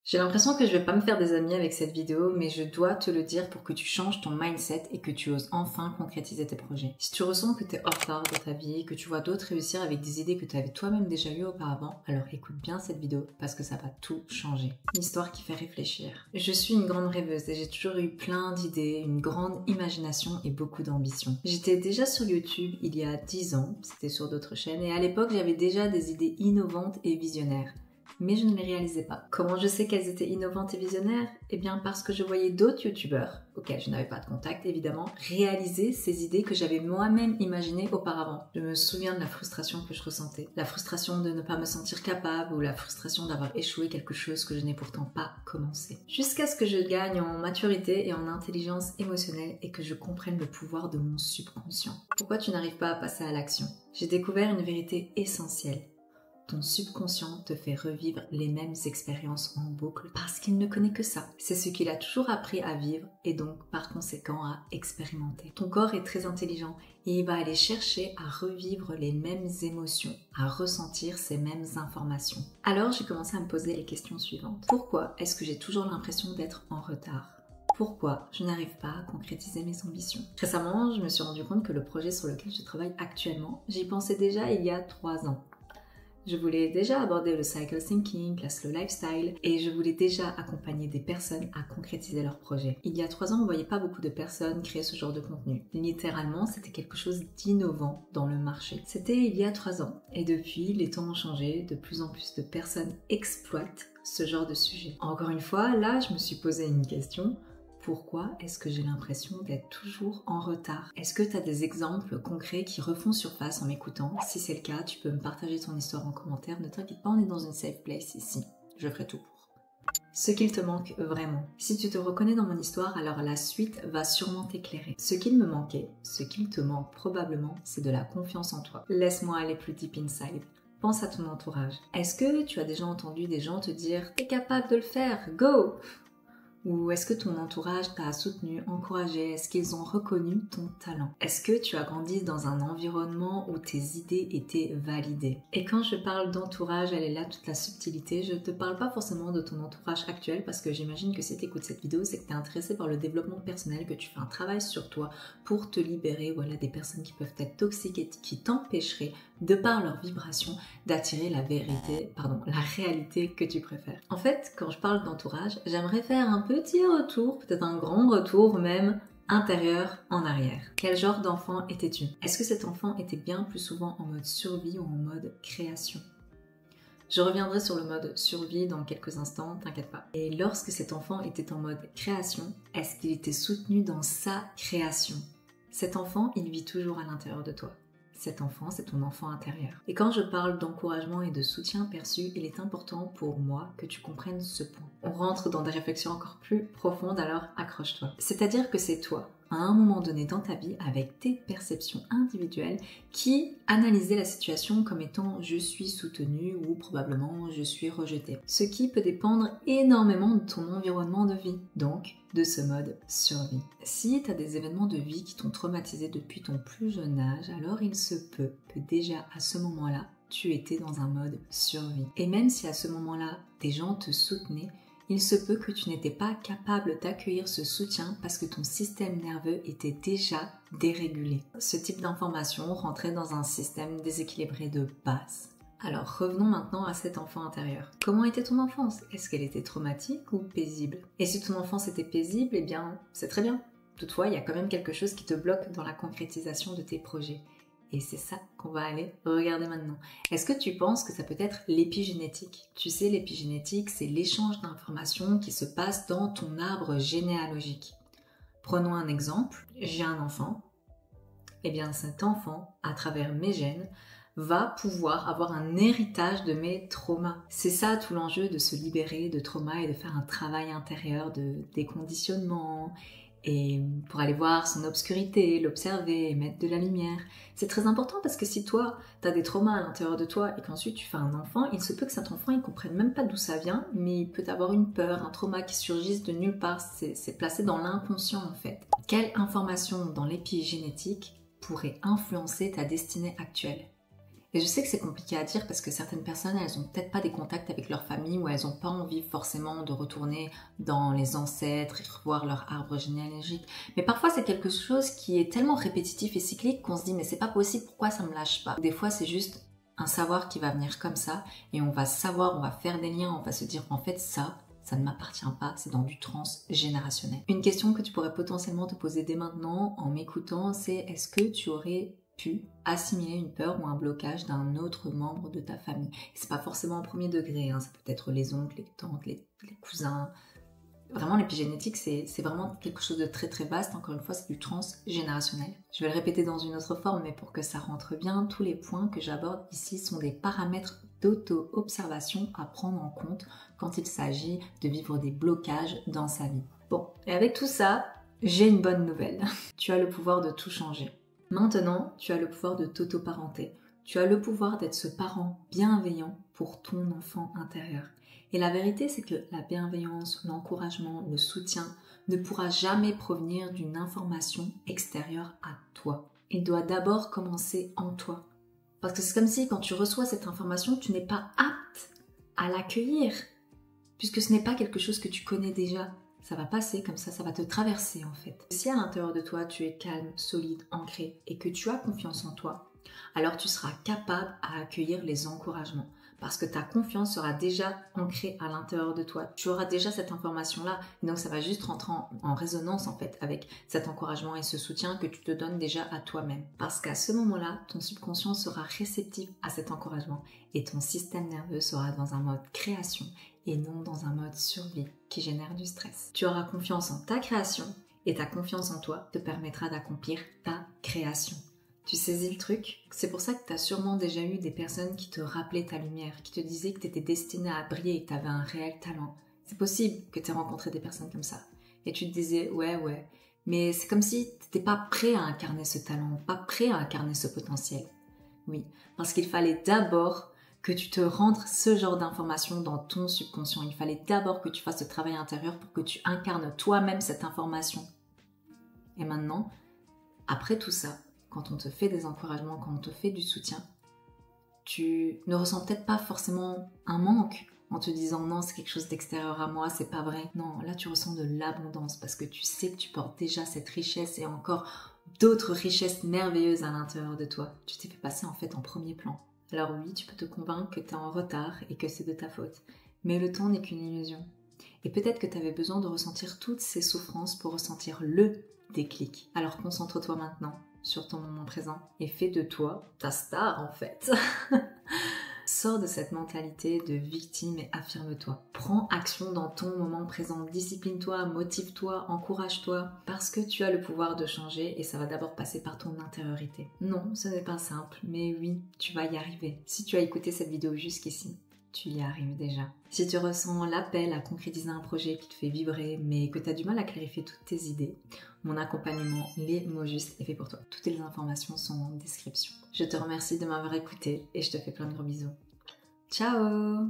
J'ai l'impression que je vais pas me faire des amis avec cette vidéo, mais je dois te le dire pour que tu changes ton mindset et que tu oses enfin concrétiser tes projets. Si tu ressens que tu es en retard dans ta vie, que tu vois d'autres réussir avec des idées que tu avais toi-même déjà eues auparavant, alors écoute bien cette vidéo parce que ça va tout changer. Une histoire qui fait réfléchir. Je suis une grande rêveuse et j'ai toujours eu plein d'idées, une grande imagination et beaucoup d'ambition. J'étais déjà sur YouTube il y a 10 ans, c'était sur d'autres chaînes, et à l'époque j'avais déjà des idées innovantes et visionnaires. Mais je ne les réalisais pas. Comment je sais qu'elles étaient innovantes et visionnaires? Eh bien parce que je voyais d'autres youtubeurs, auxquels je n'avais pas de contact évidemment, réaliser ces idées que j'avais moi-même imaginées auparavant. Je me souviens de la frustration que je ressentais. La frustration de ne pas me sentir capable ou la frustration d'avoir échoué quelque chose que je n'ai pourtant pas commencé. Jusqu'à ce que je gagne en maturité et en intelligence émotionnelle et que je comprenne le pouvoir de mon subconscient. Pourquoi tu n'arrives pas à passer à l'action? J'ai découvert une vérité essentielle. Ton subconscient te fait revivre les mêmes expériences en boucle parce qu'il ne connaît que ça. C'est ce qu'il a toujours appris à vivre et donc par conséquent à expérimenter. Ton corps est très intelligent et il va aller chercher à revivre les mêmes émotions, à ressentir ces mêmes informations. Alors j'ai commencé à me poser les questions suivantes. Pourquoi est-ce que j'ai toujours l'impression d'être en retard ? Pourquoi je n'arrive pas à concrétiser mes ambitions? Récemment, je me suis rendu compte que le projet sur lequel je travaille actuellement, j'y pensais déjà il y a 3 ans. Je voulais déjà aborder le cycle thinking, la slow lifestyle, et je voulais déjà accompagner des personnes à concrétiser leurs projets. Il y a 3 ans, on ne voyait pas beaucoup de personnes créer ce genre de contenu. Littéralement, c'était quelque chose d'innovant dans le marché. C'était il y a 3 ans. Et depuis, les temps ont changé, de plus en plus de personnes exploitent ce genre de sujet. Encore une fois, là, je me suis posé une question. Pourquoi est-ce que j'ai l'impression d'être toujours en retard? Est-ce que tu as des exemples concrets qui refont surface en m'écoutant? Si c'est le cas, tu peux me partager ton histoire en commentaire. Ne t'inquiète pas, on est dans une safe place ici. Je ferai tout pour. Ce qu'il te manque vraiment. Si tu te reconnais dans mon histoire, alors la suite va sûrement t'éclairer. Ce qu'il me manquait, ce qu'il te manque probablement, c'est de la confiance en toi. Laisse-moi aller plus deep inside. Pense à ton entourage. Est-ce que tu as déjà entendu des gens te dire « T'es capable de le faire, go !» Ou est-ce que ton entourage t'a soutenu, encouragé? Est-ce qu'ils ont reconnu ton talent? Est-ce que tu as grandi dans un environnement où tes idées étaient validées? Et quand je parle d'entourage, elle est là toute la subtilité. Je ne te parle pas forcément de ton entourage actuel parce que j'imagine que si tu écoutes cette vidéo, c'est que tu es intéressé par le développement personnel, que tu fais un travail sur toi pour te libérer des personnes qui peuvent être toxiques et qui t'empêcheraient, de par leur vibration, d'attirer la réalité que tu préfères. En fait, quand je parle d'entourage, j'aimerais faire un petit retour, peut-être un grand retour même, intérieur en arrière. Quel genre d'enfant étais-tu? Est-ce que cet enfant était bien plus souvent en mode survie ou en mode création? Je reviendrai sur le mode survie dans quelques instants, t'inquiète pas. Et lorsque cet enfant était en mode création, est-ce qu'il était soutenu dans sa création? Cet enfant, il vit toujours à l'intérieur de toi. Cet enfant, c'est ton enfant intérieur. Et quand je parle d'encouragement et de soutien perçu, il est important pour moi que tu comprennes ce point. On rentre dans des réflexions encore plus profondes, alors accroche-toi. C'est-à-dire que c'est toi, à un moment donné dans ta vie, avec tes perceptions individuelles, qui analysait la situation comme étant « je suis soutenu » ou probablement « je suis rejeté ». Ce qui peut dépendre énormément de ton environnement de vie, donc de ce mode survie. Si tu as des événements de vie qui t'ont traumatisé depuis ton plus jeune âge, alors il se peut que déjà à ce moment-là, tu étais dans un mode survie. Et même si à ce moment-là, des gens te soutenaient, il se peut que tu n'étais pas capable d'accueillir ce soutien parce que ton système nerveux était déjà dérégulé. Ce type d'information rentrait dans un système déséquilibré de base. Alors revenons maintenant à cet enfant intérieur. Comment était ton enfance? Est-ce qu'elle était traumatique ou paisible? Et si ton enfance était paisible, eh bien c'est très bien. Toutefois, il y a quand même quelque chose qui te bloque dans la concrétisation de tes projets. Et c'est ça qu'on va aller regarder maintenant. Est-ce que tu penses que ça peut être l'épigénétique? Tu sais, l'épigénétique, c'est l'échange d'informations qui se passe dans ton arbre généalogique. Prenons un exemple. J'ai un enfant. Eh bien, cet enfant, à travers mes gènes, va pouvoir avoir un héritage de mes traumas. C'est ça tout l'enjeu de se libérer de traumas et de faire un travail intérieur de déconditionnement et pour aller voir son obscurité, l'observer et mettre de la lumière. C'est très important parce que si toi, tu as des traumas à l'intérieur de toi et qu'ensuite tu fais un enfant, il se peut que cet enfant ne comprenne même pas d'où ça vient, mais il peut avoir une peur, un trauma qui surgisse de nulle part. C'est placé dans l'inconscient en fait. Quelle information dans l'épigénétique pourrait influencer ta destinée actuelle? Et je sais que c'est compliqué à dire parce que certaines personnes, elles ont peut-être pas des contacts avec leur famille ou elles ont pas envie forcément de retourner dans les ancêtres et revoir leur arbre généalogique. Mais parfois, c'est quelque chose qui est tellement répétitif et cyclique qu'on se dit mais c'est pas possible, pourquoi ça me lâche pas? Des fois, c'est juste un savoir qui va venir comme ça et on va savoir, on va faire des liens, on va se dire en fait ça ne m'appartient pas, c'est dans du transgénérationnel. Une question que tu pourrais potentiellement te poser dès maintenant en m'écoutant, c'est est-ce que tu aurais pu assimiler une peur ou un blocage d'un autre membre de ta famille? C'est pas forcément au premier degré, hein, ça peut être les oncles, les tantes, les cousins. Vraiment, l'épigénétique, c'est vraiment quelque chose de très très vaste. Encore une fois, c'est du transgénérationnel. Je vais le répéter dans une autre forme, mais pour que ça rentre bien, tous les points que j'aborde ici sont des paramètres d'auto-observation à prendre en compte quand il s'agit de vivre des blocages dans sa vie. Bon, et avec tout ça, j'ai une bonne nouvelle. Tu as le pouvoir de tout changer. Maintenant, tu as le pouvoir de t'auto-parenter. Tu as le pouvoir d'être ce parent bienveillant pour ton enfant intérieur. Et la vérité, c'est que la bienveillance, l'encouragement, le soutien ne pourra jamais provenir d'une information extérieure à toi. Il doit d'abord commencer en toi. Parce que c'est comme si quand tu reçois cette information, tu n'es pas apte à l'accueillir. Puisque ce n'est pas quelque chose que tu connais déjà. Ça va passer comme ça va te traverser en fait. Si à l'intérieur de toi, tu es calme, solide, ancré et que tu as confiance en toi, alors tu seras capable à accueillir les encouragements. Parce que ta confiance sera déjà ancrée à l'intérieur de toi. Tu auras déjà cette information-là. Et donc ça va juste rentrer en résonance en fait avec cet encouragement et ce soutien que tu te donnes déjà à toi-même. Parce qu'à ce moment-là, ton subconscient sera réceptif à cet encouragement et ton système nerveux sera dans un mode création et non dans un mode survie qui génère du stress. Tu auras confiance en ta création et ta confiance en toi te permettra d'accomplir ta création. Tu saisis le truc? C'est pour ça que tu as sûrement déjà eu des personnes qui te rappelaient ta lumière, qui te disaient que tu étais destinée à briller et que tu avais un réel talent. C'est possible que tu aies rencontré des personnes comme ça. Et tu te disais, ouais, mais c'est comme si tu n'étais pas prêt à incarner ce talent, pas prêt à incarner ce potentiel. Oui, parce qu'il fallait d'abord que tu te rentres ce genre d'informations dans ton subconscient. Il fallait d'abord que tu fasses ce travail intérieur pour que tu incarnes toi-même cette information. Et maintenant, après tout ça, quand on te fait des encouragements, quand on te fait du soutien, tu ne ressens peut-être pas forcément un manque en te disant non, c'est quelque chose d'extérieur à moi, c'est pas vrai. Non, là tu ressens de l'abondance parce que tu sais que tu portes déjà cette richesse et encore d'autres richesses merveilleuses à l'intérieur de toi. Tu t'es fait passer en fait en premier plan. Alors oui, tu peux te convaincre que tu es en retard et que c'est de ta faute. Mais le temps n'est qu'une illusion. Et peut-être que tu avais besoin de ressentir toutes ces souffrances pour ressentir le déclic. Alors concentre-toi maintenant sur ton moment présent et fais de toi ta star en fait. Sors de cette mentalité de victime et affirme-toi. Prends action dans ton moment présent. Discipline-toi, motive-toi, encourage-toi parce que tu as le pouvoir de changer et ça va d'abord passer par ton intériorité. Non, ce n'est pas simple, mais oui, tu vas y arriver. Si tu as écouté cette vidéo jusqu'ici, tu y arrives déjà. Si tu ressens l'appel à concrétiser un projet qui te fait vibrer, mais que tu as du mal à clarifier toutes tes idées, mon accompagnement Les mots justes est fait pour toi. Toutes les informations sont en description. Je te remercie de m'avoir écouté et je te fais plein de gros bisous. Ciao!